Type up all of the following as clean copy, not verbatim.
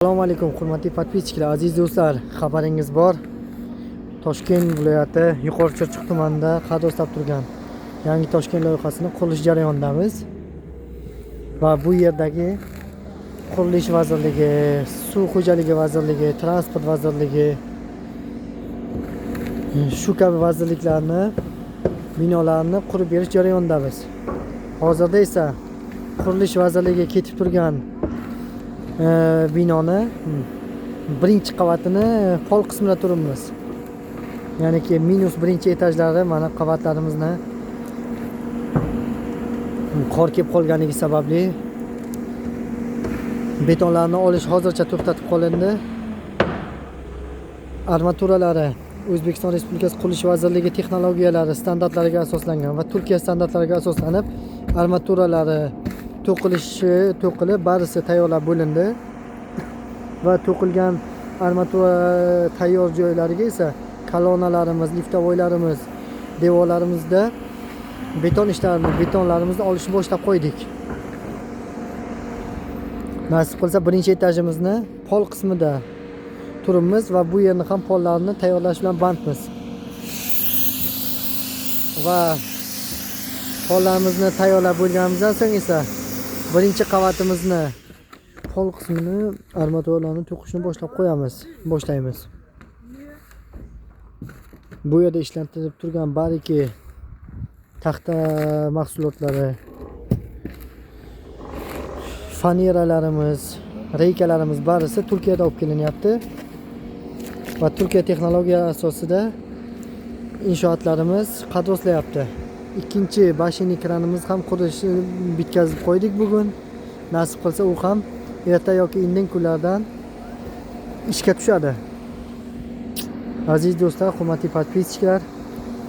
Assalomu alaykum hurmatli podpischilar, aziz do'stlar, xabaringiz bor. Toshkent viloyati Yuqori Chirchiq tumanida qad o'stab turgan yangi Toshkent loyihasini qurilish jarayonidamiz. Va bu yerdagi Qurilish vazirligi, Suv xo'jaligi vazirligi, Transport vazirligi shu kabi vazirliklarni binolarni qurib berish jarayonidamiz. Hozirda esa Qurilish vazirligiga ketib turgan binoni birinchi qavatini pol qismida turibmiz. Ya'niki minus birinchi etajlari mana qavatlarimizni qor kelib qolganligi sababli betonlarni olish hozircha to'xtatib qolindi. Armaturalari O'zbekiston Respublikasi Qurilish vazirligi texnologiyalari standartlariga asoslangan va Turkiya standartlariga asoslanib armaturalari to'qilib barisi tayyorlab bo'lindi va to'qilgan armatura tayyor joylariga esa kolonalarimiz, liftavoylarimiz, devorlarimizda betonlarimizni olishni boshlab qo'ydik. Nasib qilsa birinchi etajimizni pol qismida turibmiz va bu yerni ham pollarni tayyorlash bilan bandmiz. Va pollarimizni tayyorlab bo'lganimizdan so'ng esa birinchi qavatimizni pol qismini armaturalarni to'qishni boshlaymiz. Bu yerda ishlantirib turgan bariki taxta mahsulotlari, faneralarimiz, reykalarimiz barisi Turkiyadan olib kelinyapti va Turkiya texnologiya asosida inshootlarimiz qad rostlayapti. Ikkinchi bashin kranimiz ham qurilishni bitkazib qo'ydik bugun. Nasib qilsa u ham erta yoki indin kunlardan ishga tushadi. Aziz do'stlar, hurmatli podpischilar,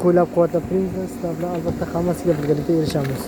qo'llab-quvvatlab turinglar. Sizlar bilan albatta hammasiga birgalikda erishamiz.